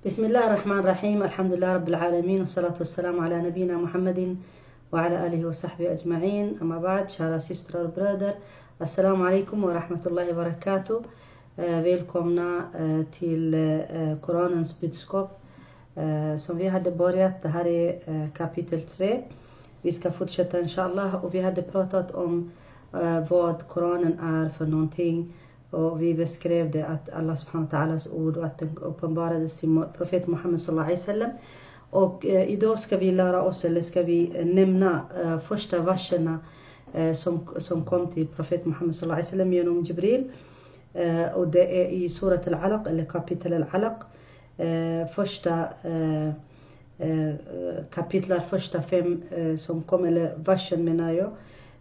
بسم الله الرحمن الرحيم. الحمد لله رب العالمين، والصلاة والسلام على نبينا محمد وعلى آله وصحبه أجمعين. أما بعد, kära systrar och bröder, assalamu alaikum wa rahmatullahi wa barakatuh. Välkomna till Koranens budskap som vi hade börjat. Det här är kapitel 3. Vi ska fortsätta inshallah, och vi hade pratat om vad Koranen är för någonting. Och vi beskrev det att Allah subhanahu wa ta'alas ord och att den uppenbarades till profet Muhammed sallallahu alaihi wasallam. Och idag ska vi lära oss, eller ska vi nämna första verserna som kom till profet Muhammed sallallahu alaihi wasallam genom Jibril. Och det är i surat al-Alaq, eller kapitel al-Alaq. Första kapitlar, första 5 som kom, eller versen menar jag.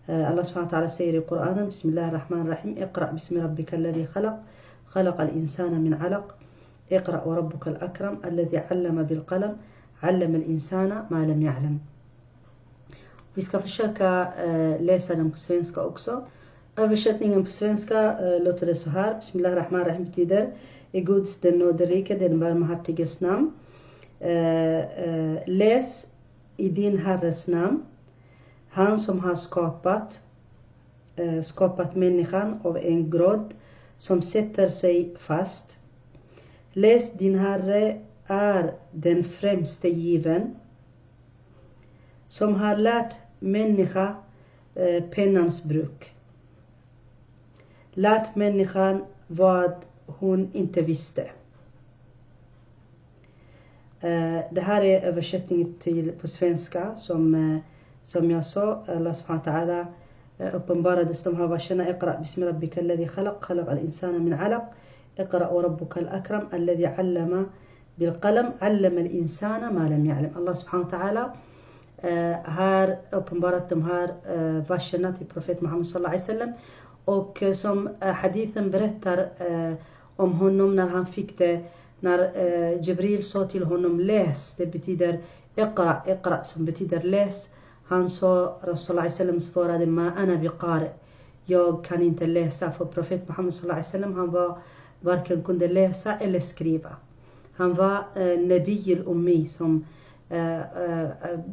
Allah subhanahu wa ta'ala säger i Koranen: Bismillahirrahmanirrahim. Iqra bismi rabbika alladhi khalaq. Khalaqa al-insana min alaq. Iqra wa rabbuka al-akram alladhi allama bil qalam. Allama al-insana ma lam ya'lam. Vi ska försöka läsa den på svenska också. Översättningen på svenska låter det så här. Bismillahirrahmanirrahim betyder: i Guds, den nåderike, den barmhärtiges namn. Läs i din Herres namn. Han som har skapat människan av en grodd som sätter sig fast. Läs, din Herre är den främste given, som har lärt människa pennans bruk. Lärt människan vad hon inte visste. Det här är översättningen på svenska som jag sa. Allah subhanahu wa ta'ala uppenbarades de här verserna. Iqra bismi rabbika alladhi khalaq. Khalaqa al-insana min alaq. Iqra wa rabbuka al-akram alladhi allama bil qalam. Allama al-insana ma lam ya'lam. Allah subhanahu wa ta'ala har uppenbarat de här verserna till profet Muhammed sallallahu alaihi wasallam. Och som hadithen berättar om honom när han fick det, när Jibril sa till honom läs, det betyder iqra, som betyder läs. Han sa, Rasulullah sallam svarade: ma ana biqari, jag kan inte läsa. För profet Muhammed sallallahu alaihi wasallam, han var varken kunde läsa eller skriva. Han var Nabi al-Ummi, som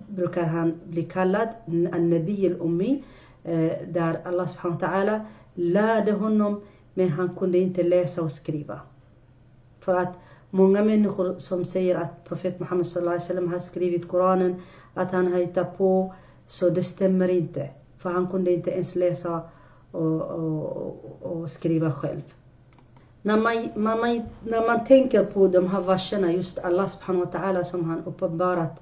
brukar han bli kallad, Nabi al-Ummi, där Allah subhanahu wa ta'ala lärde honom, men han kunde inte läsa och skriva. För att många människor som säger att profet Muhammed sallallahu alaihi wasallam har skrivit Koranen, att han har hittat på, så det stämmer inte. För han kunde inte ens läsa och skriva själv. När man tänker på de här verserna, just Allah subhanahu wa ta'ala som han uppenbarat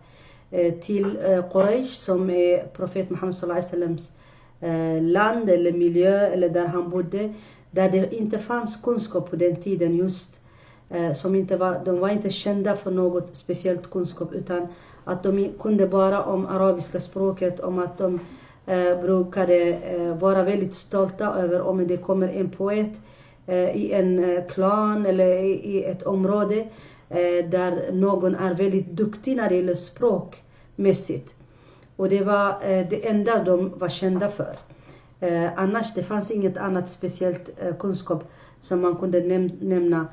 till Quraysh, som är profet Muhammed sallallahu alaihi wasallams land eller miljö, eller där han bodde, där det inte fanns kunskap på den tiden, just de var inte kända för något speciellt kunskap, utan att de kunde bara om arabiska språket, om att de brukade vara väldigt stolta över om det kommer en poet i en klan eller i ett område där någon är väldigt duktig när det gäller språkmässigt. Och det var det enda de var kända för. Annars det fanns inget annat speciellt kunskap som man kunde nämna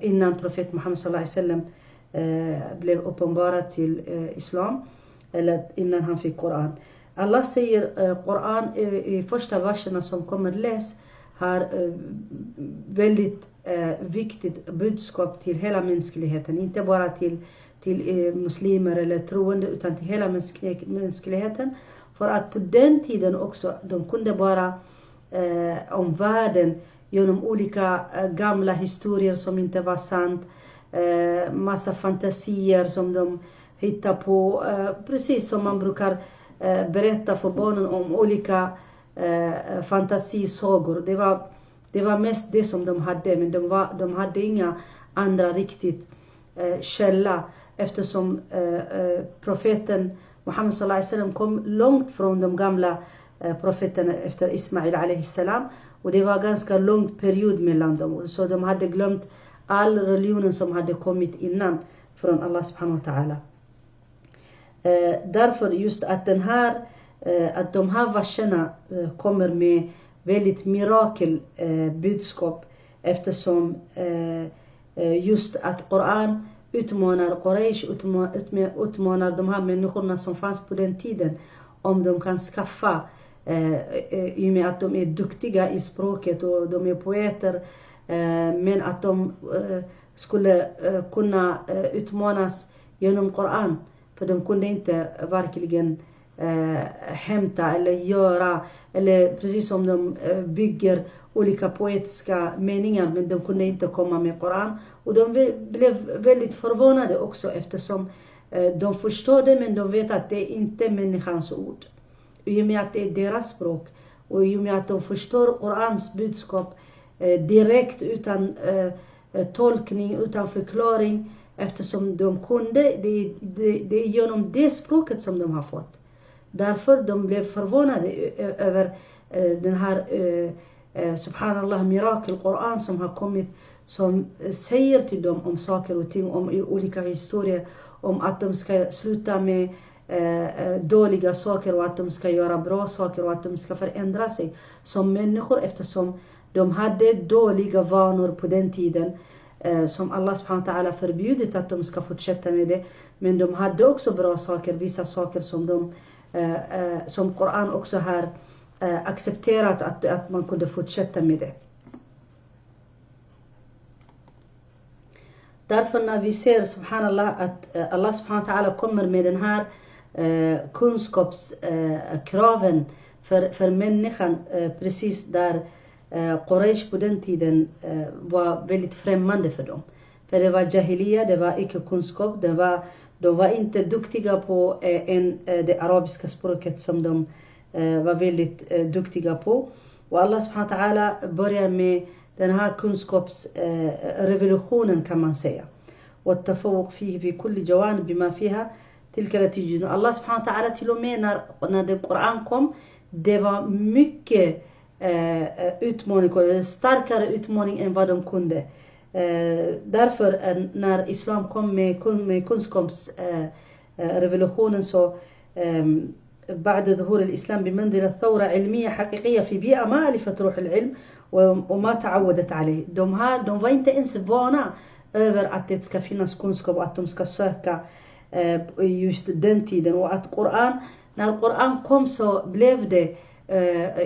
innan profet Muhammed sallallahu alaihi wasallam blev uppenbarad till islam, eller innan han fick Koran. Allah säger Koran i första verserna som kommer, läs, har väldigt viktigt budskap till hela mänskligheten, inte bara till muslimer eller troende, utan till hela mänskligheten. För att på den tiden också, de kunde bara om världen genom olika gamla historier som inte var sant, massa fantasier som de hittar på, precis som man brukar berätta för barnen om olika fantasisagor. Det var mest det som de hade, men de hade inga andra riktigt källa, eftersom profeten Muhammed sallallahu alaihi wasallam kom långt från de gamla profeterna efter Ismail alaihi salam, och det var ganska lång period mellan dem, så de hade glömt all religionen som hade kommit innan från Allah subhanahu wa ta'ala. Därför just att de här verserna kommer med väldigt mirakelbudskap, eftersom just att Koran utmanar Quraysh, utmanar de här människorna som fanns på den tiden, om de kan skaffa, i och med att de är duktiga i språket och de är poeter, men att de skulle kunna utmanas genom Koran, för de kunde inte verkligen hämta eller göra, eller precis som de bygger olika poetiska meningar, men de kunde inte komma med Koran. Och de blev väldigt förvånade också, eftersom de förstår det, men de vet att det inte är människans ord. I och med att det är deras språk, och i och med att de förstår Korans budskap direkt, utan tolkning, utan förklaring, eftersom de kunde, det är genom det språket som de har fått. Därför de blev förvånade över den här subhanallah mirakel Koran som har kommit, som säger till dem om saker och ting, om olika historier, om att de ska sluta med dåliga saker och att de ska göra bra saker och att de ska förändra sig som människor, eftersom de hade dåliga vanor på den tiden, som Allah subhanahu wa ta'ala förbjudit att de ska fortsätta med det. Men de hade också bra saker, vissa saker som Koran också har accepterat att man kunde fortsätta med det. Därför när vi ser subhanallah att Allah subhanahu wa ta'ala kommer med den här kunskapskraven för människan, precis där Quraysh på den tiden var väldigt främmande för dem. För det var jahiliya, det var icke-kunskap, de var inte duktiga på det arabiska språket som de var väldigt duktiga på. Och Allah subhanahu wa ta'ala börjar med den här kunskapsrevolutionen, kan man säga. والتفوق فيه في كل جوانب بما فيها تلك نتيجة. Allah subhanahu wa ta'ala till och med när det Koran kom, det var mycket utmaning, starkare utmaning än vad de kunde. Därför när Islam kom med kunskapsrevolutionen, så بعد ظهور الإسلام بمنزلة ثورة علمية حقيقية في بيئة ما ألفت روح العلم وما تعودت عليه. De var inte ens vana över att det ska finnas kunskap och att de ska söka just den tiden. Och att när Koran kom så blev det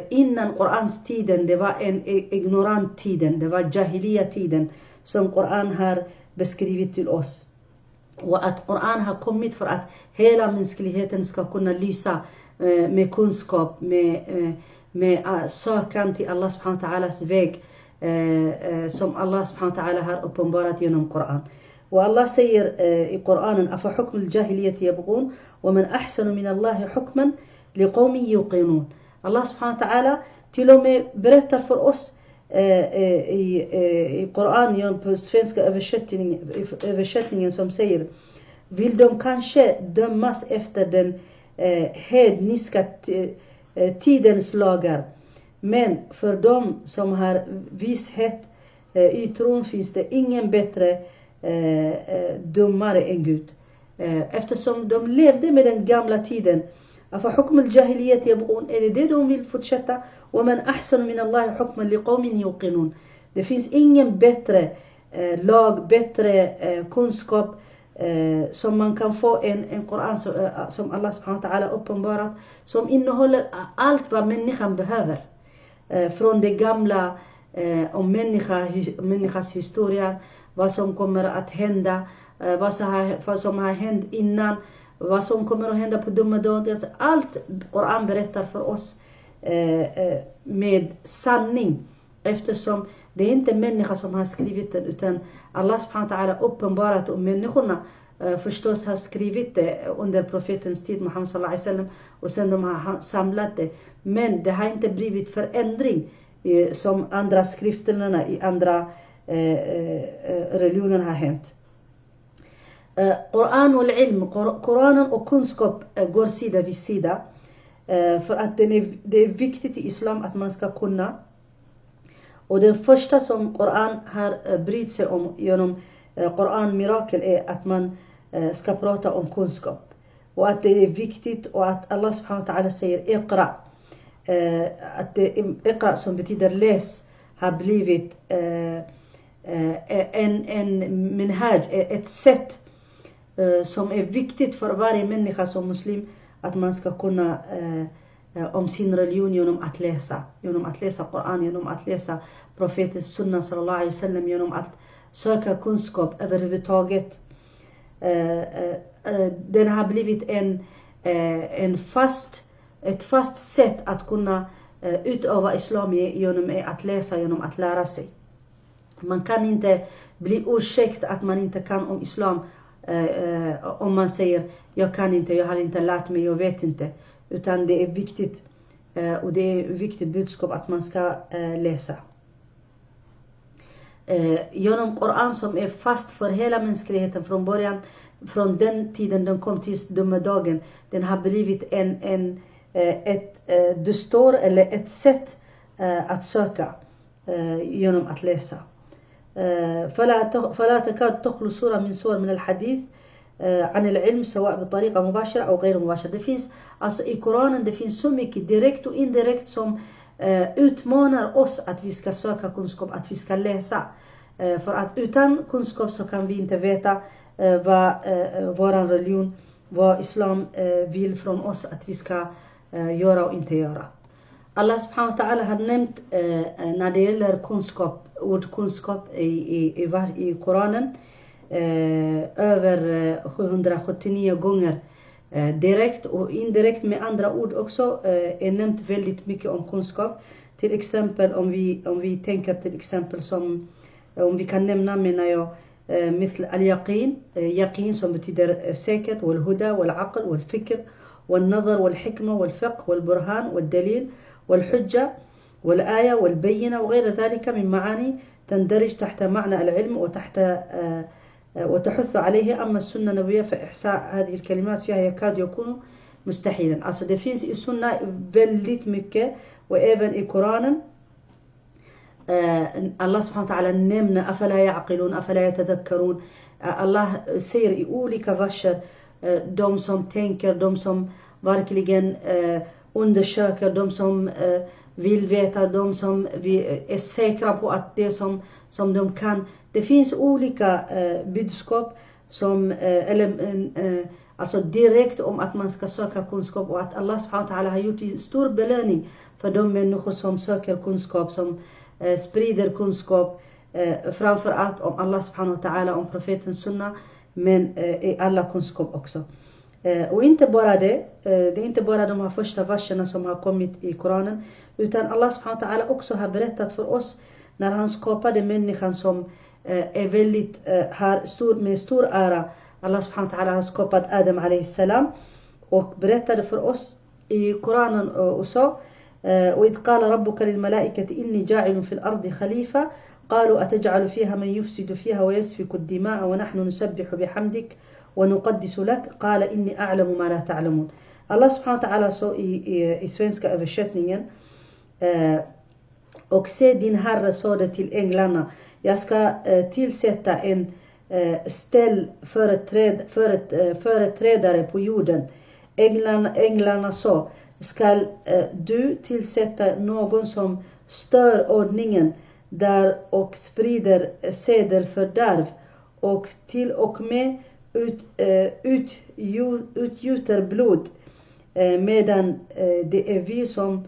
innan Korans tiden, det var en ignorant tiden, det var jahiliya tiden som Koran har beskrivit till oss. Och att Koran har kommit för att hela mänskligheten ska kunna lysa med kunskap, med sökan till Allah subhanahu wa ta'alas väg, som Allah subhanahu wa ta'ala har uppenbarat genom Koran. Och Allah säger i Koranen: afa hukm al-jahiliyyati yabghun wa man ahsanu min Allah hukman liqawmin yuqinun. Allah subhanahu wa ta'ala till och med berättar för oss i Koran, på svenska översättningen, som säger: vill de kanske dömas efter den hedniska tidens lagar, men för dem som har vishet i tron finns det ingen bättre dummare än Gud. Eftersom de levde med den gamla tiden. Afa hukm al-jahiliyyati yabghun, är det de vill fortsätta? Och man ahsanu min Allah hukman liqawmin yuqinun. Det finns ingen bättre lag, bättre kunskap som man kan få en Koran som Allah subhanahu wa ta'ala uppenbarat, som innehåller allt vad människan behöver. Från det gamla om människans historia, vad som kommer att hända, vad som har hänt innan, vad som kommer att hända på domedagen. Allt Koran berättar för oss med sanning, eftersom det är inte människa som har skrivit det, utan Allah subhanahu wa ta'ala uppenbarat, och människorna förstås har skrivit det under profetens tid, Muhammad sallallahu alaihi wasallam, och sen de har samlat det. Men det har inte blivit förändring som andra skrifterna i andra religioner har hänt. Koranen och kunskap går sida vid sida, för att det är viktigt i islam att man ska kunna. Och det första som Koran har brytt sig om genom Koran mirakel är att man ska prata om kunskap, och att det är viktigt, och att Allah subhanahu wa ta'ala säger iqra, att iqra som betyder läs har blivit en minhaj, ett sätt som är viktigt för varje människa som muslim, att man ska kunna om sin religion genom att läsa Koran, genom att läsa profetens sunna sallallahu alaihi wasallam, genom att söka kunskap överhuvudtaget. Den har blivit ett fast sätt att kunna utöva islam genom att läsa, genom att lära sig. Man kan inte bli ursäkt att man inte kan om islam om man säger jag kan inte, jag har inte lärt mig, jag vet inte. Utan det är viktigt, och det är viktigt budskap att man ska läsa. Genom Koran som är fast för hela mänskligheten från början, från den tiden den kom till domedagen, den har blivit ett dustor eller ett sätt att söka genom att läsa. فلا تكاد تخلو سورة من سور من الحديث عن العلم سواء بطريقة مباشرة أو غير مباشرة. Det finns alltså i Koranen, det finns så mycket direkt och indirekt som utmanar oss att vi ska söka kunskap, att vi ska läsa. För att utan kunskap så kan vi inte veta vad vår religion, vad islam vill från oss att vi ska göra och inte göra. Allah subhanahu wa ta'ala har nämnt när det gäller ordkunskap i Koranen över 779 gånger direkt och indirekt med andra ord också är nämnt väldigt mycket om kunskap. Till exempel om vi tänker till exempel som om vi kan nämna, menar jag, مثل اليقين, يقين som betyder säkert, والهدى والعقل والفكر والنظر والحكمة والفقه والبرهان والدليل والحجة والآية والبينة وغير ذلك من معاني تندرج تحت معنى العلم وتحث عليه. أما السنة النبوية فإحصاء هذه الكلمات فيها يكاد يكون مستحيلا. Alltså det finns i sunna väldigt mycket, och även i Koranen Allah subhanahu wa ta'ala nämner afala ya'qilun, afala yatadhakkarun. Allah säger i olika verser de som tänker, de som verkligen undersöker, de som vill veta, de som är säkra på att det som de kan. Det finns olika budskap som alltså direkt om att man ska söka kunskap, och att Allah subhanahu wa ta'ala har gjort en stor belöning för de människor som söker kunskap, som sprider kunskap, framförallt om Allah subhanahu wa ta'ala, om profetens sunna, men i alla kunskap också. Och inte bara det är inte bara de här första verserna som har kommit i Koranen, utan Allah subhanahu wa ta'ala också har berättat för oss när han skapade människan som är väldigt med stor ära. Allah subhanahu wa ta'ala har skapat Adam alayhi salam och berättade för oss i Koranen och sa وإذ قال ربك للملائكة إني جاعل في الأرض خليفة قالوا أتجعل فيها من يفسد فيها ويسفك الدماء ونحن نسبح بحمدك ونقدس لك قال إني أعلم ما لا تعلمون. Allah subhanahu wa ta'ala sa i svenska översättningen och se din herre sa det till änglarna, jag ska tillsätta en företrädare på jorden. Änglarna sa, skall du tillsätta någon som stör ordningen där och sprider sederfördärv och till och med utgjuter blod, medan det är vi som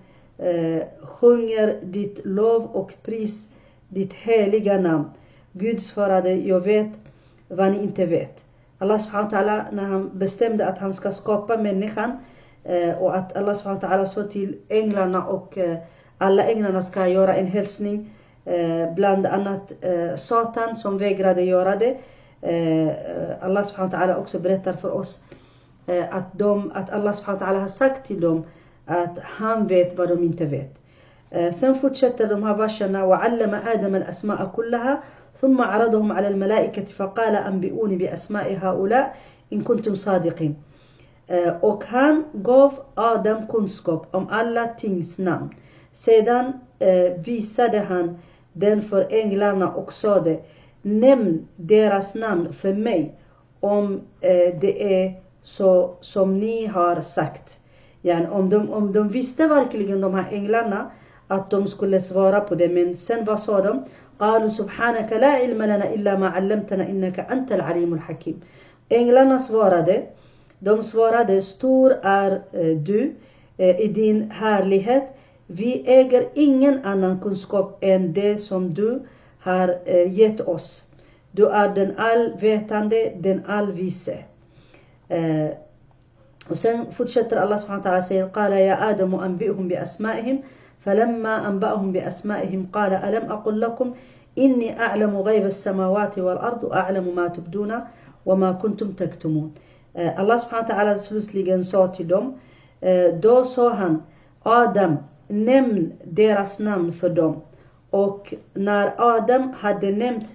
sjunger ditt lov och pris ditt heliga namn. Gud svarade, jag vet vad ni inte vet. Allah subhanahu wa ta'ala, när han bestämde att han ska skapa människan, och att Allah subhanahu wa ta'ala sa till änglarna, och alla änglarna ska göra en hälsning, bland annat Satan som vägrade göra det. Allah subhanahu wa ta'ala också berättar för oss att Allah subhanahu wa ta'ala har sagt till dem att han vet vad de inte vet. Sen fortsätter de här verserna, وَعَلَّمَ آدَمَ الْأَسْمَاءَ كُلَّهَا ثُمَّ عَرَضَهُمْ عَلَى الْمَلَائِكَةِ فَقَالَ أَنْبِئُونِ بِأَسْمَاءِ هَؤُلَاءِ إِنْ كُنْتُمْ صَادِقِينَ. Och han gav Adam kunskap om alla tings namn. Sedan visade han den för änglarna och sade, nämn deras namn för mig om det är så som ni har sagt. Ja, om de visste verkligen, de här änglarna, att de skulle svara på det. Men sen vad sa de? قالوا سبحانك لا علم لنا إلا ما علمتنا إنك أنت العليم الحكيم. Änglarna svarade, de svarade, stor är du i din härlighet. Vi äger ingen annan kunskap än det som du har gett oss. Du är den allvetande, den allvise. Och sen fortsätter Allah subhanahu wa ta'ala säger: قال يا آدم أنبئهم بأسمائهم فلما أنبأهم بأسمائهم قال ألم أقل لكم إني أعلم غيب السماوات والأرض وأعلم ما تبدون وما كنتم تكتمون. Allah subhanahu wa ta'ala slutligen sa till dem, då sa han: Adam, nämn deras namn för dem. Och när Adam hade nämnt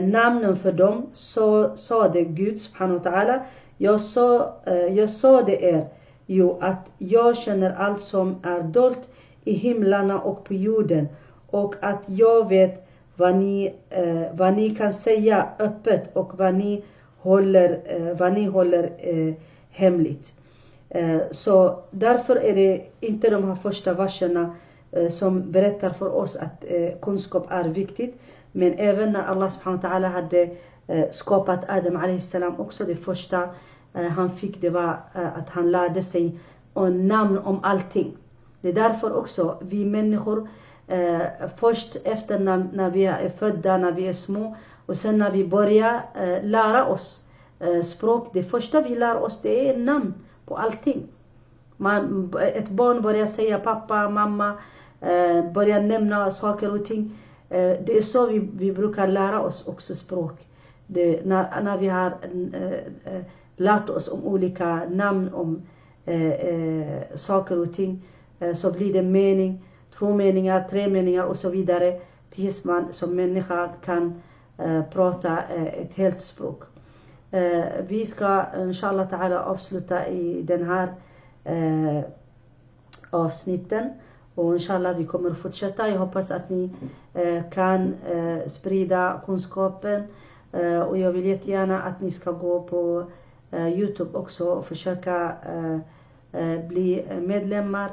namnen för dem, så sa det Gud subhanahu wa ta'ala: jag sa det er ju att jag känner allt som är dolt i himlarna och på jorden, och att jag vet vad ni kan säga öppet och vad ni håller hemligt. Så därför är det inte de här första verserna som berättar för oss att kunskap är viktigt. Men även när Allah subhanahu wa ta'ala hade skapat Adam a.s. också, det första han fick, det var att han lärde sig namn om allting. Det är därför också vi människor först efter när vi är födda, när vi är små, och sen när vi börjar lära oss språk, det första vi lär oss, det är namn på allting. Ett barn börjar säga pappa, mamma, börjar nämna saker och ting. Det är så vi brukar lära oss också språk. När vi har lärt oss om olika namn om saker och ting, så blir det mening, 2 meningar, 3 meningar och så vidare, tills man som människa kan prata ett helt språk. Vi ska inshallah ta'ala avsluta i den här avsnitten, och inshallah vi kommer fortsätta. Jag hoppas att ni kan sprida kunskapen, och jag vill jättegärna att ni ska gå på YouTube också och försöka bli medlemmar.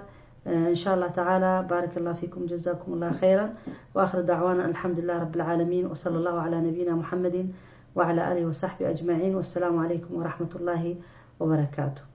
inshallah ta'ala. Barakallahu fikum, jazakumullah khairan, wa akhir da'wana alhamdulillah rabbil alamin, wa sallallahu ala nabiyyina Muhammadin wa ala alihi wa sahbihi ajma'in. Wassalamu alaikum wa rahmatullahi wa barakatuh.